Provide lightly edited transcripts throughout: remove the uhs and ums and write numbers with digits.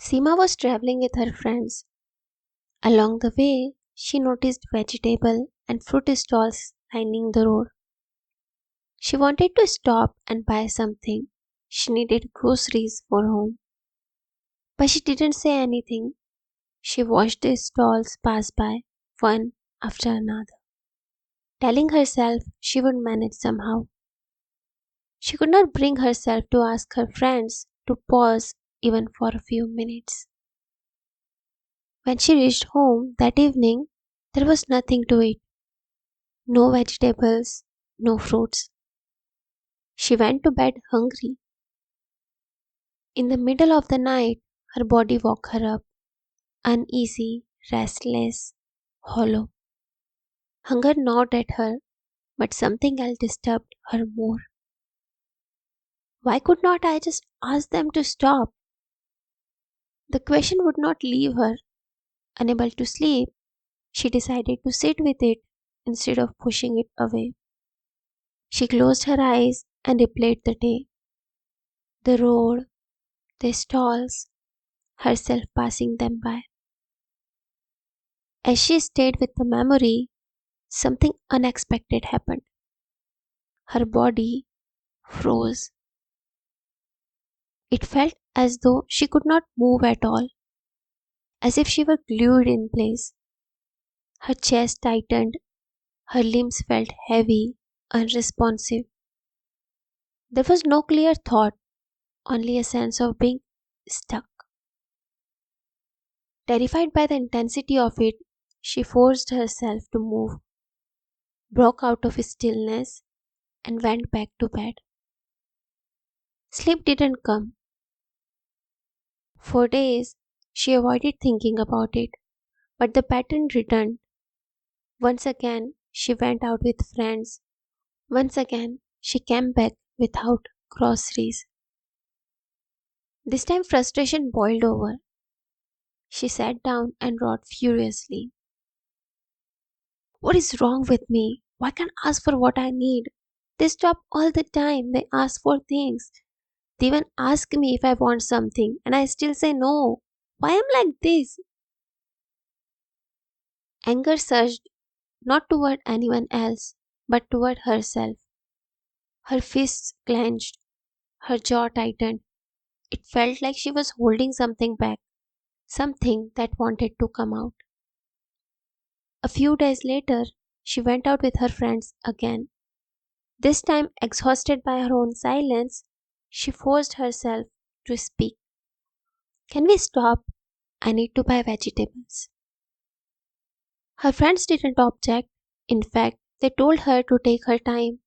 Seema was traveling with her friends. Along the way, she noticed vegetable and fruit stalls lining the road. She wanted to stop and buy something. She needed groceries for home. But she didn't say anything. She watched the stalls pass by, one after another, telling herself she would manage somehow. She could not bring herself to ask her friends to pause even for a few minutes. When she reached home that evening, there was nothing to eat. No vegetables, no fruits. She went to bed hungry. In the middle of the night, her body woke her up, uneasy, restless, hollow. Hunger gnawed at her, but something else disturbed her more. Why could not I just ask them to stop? The question would not leave her. Unable to sleep, she decided to sit with it instead of pushing it away. She closed her eyes and replayed the day, the road, the stalls, herself passing them by. As she stayed with the memory, something unexpected happened. Her body froze. It felt as though she could not move at all, as if she were glued in place. Her chest tightened, her limbs felt heavy, unresponsive. There was no clear thought, only a sense of being stuck. Terrified by the intensity of it, she forced herself to move, broke out of stillness, and went back to bed. Sleep didn't come. For days, she avoided thinking about it, but the pattern returned. Once again, she went out with friends. Once again, she came back without groceries. This time, frustration boiled over. She sat down and wrote furiously. What is wrong with me? Why can't I ask for what I need? They stop all the time. They ask for things. They even ask me if I want something, and I still say no. Why am I like this? Anger surged not toward anyone else, but toward herself. Her fists clenched, her jaw tightened. It felt like she was holding something back, something that wanted to come out. A few days later, she went out with her friends again. This time, exhausted by her own silence, she forced herself to speak. Can we stop? I need to buy vegetables. Her friends didn't object. In fact, they told her to take her time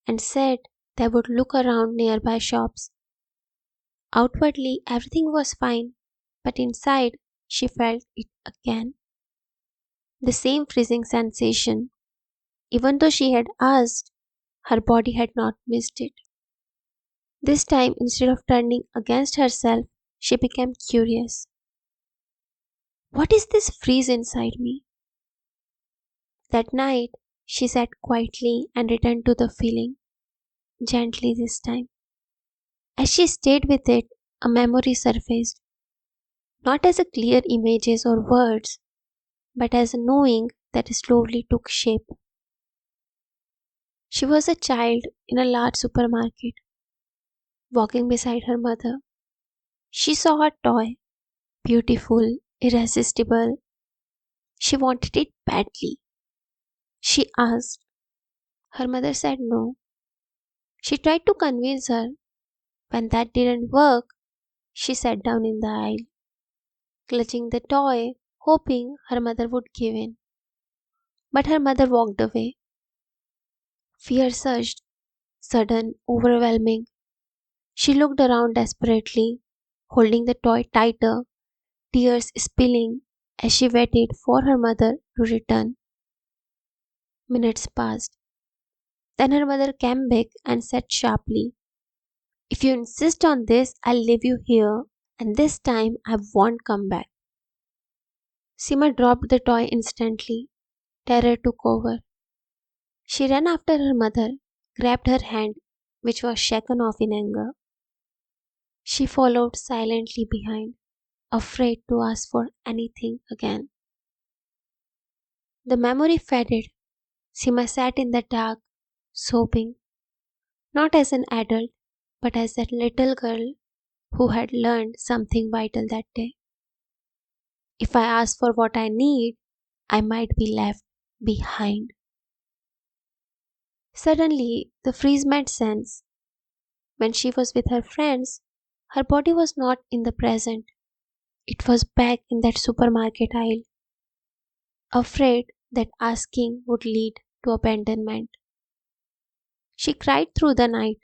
and said they would look around nearby shops. Outwardly, everything was fine, but inside, she felt it again. The same freezing sensation. Even though she had asked, her body had not missed it. This time, instead of turning against herself, she became curious. What is this freeze inside me? That night, she sat quietly and returned to the feeling, gently this time. As she stayed with it, a memory surfaced, not as a clear images or words, but as a knowing that slowly took shape. She was a child in a large supermarket, walking beside her mother. She saw a toy, beautiful, irresistible. She wanted it badly. She asked. Her mother said no. She tried to convince her. When that didn't work, she sat down in the aisle, clutching the toy, hoping her mother would give in. But her mother walked away. Fear surged, sudden, overwhelming. She looked around desperately, holding the toy tighter, tears spilling as she waited for her mother to return. Minutes passed. Then her mother came back and said sharply, if you insist on this, I'll leave you here, and this time I won't come back. Sima dropped the toy instantly. Terror took over. She ran after her mother, grabbed her hand, which was shaken off in anger. She followed silently behind. afraid to ask for anything again. The memory faded. Sima sat in the dark, sobbing, not as an adult, but as that little girl who had learned something vital that day. If I ask for what I need, I might be left behind. Suddenly, the freeze made sense. When she was with her friends, her body was not in the present. It was back in that supermarket aisle, afraid that asking would lead to abandonment. She cried through the night.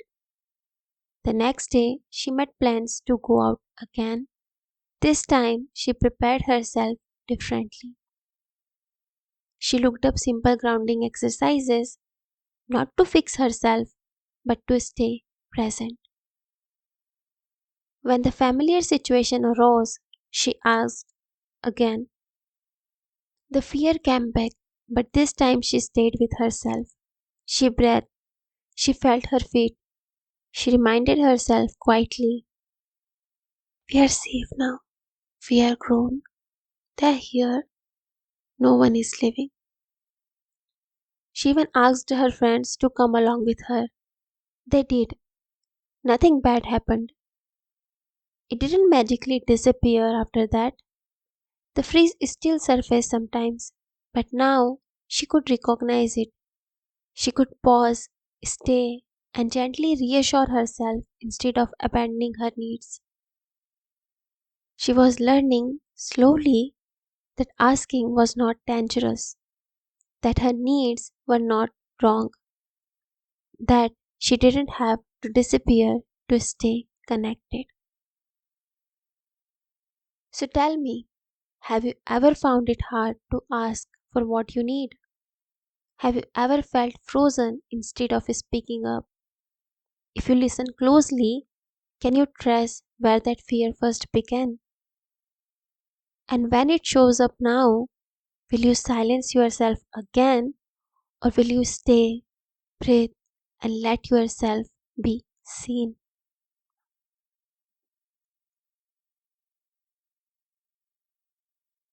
The next day, she made plans to go out again. This time, she prepared herself differently. She looked up simple grounding exercises, not to fix herself, but to stay present. When the familiar situation arose, she asked again. The fear came back, but this time she stayed with herself. She breathed, she felt her feet, she reminded herself quietly, we are safe now, we are grown, they are here, no one is living. She even asked her friends to come along with her. They did. Nothing bad happened. It didn't magically disappear after that. The freeze still surfaced sometimes, but now she could recognize it. She could pause, stay, and gently reassure herself instead of abandoning her needs. She was learning slowly that asking was not dangerous, that her needs were not wrong, that she didn't have to disappear to stay connected. So tell me, have you ever found it hard to ask for what you need? Have you ever felt frozen instead of speaking up? If you listen closely, can you trace where that fear first began? And when it shows up now, will you silence yourself again or will you stay, breathe, and let yourself be seen?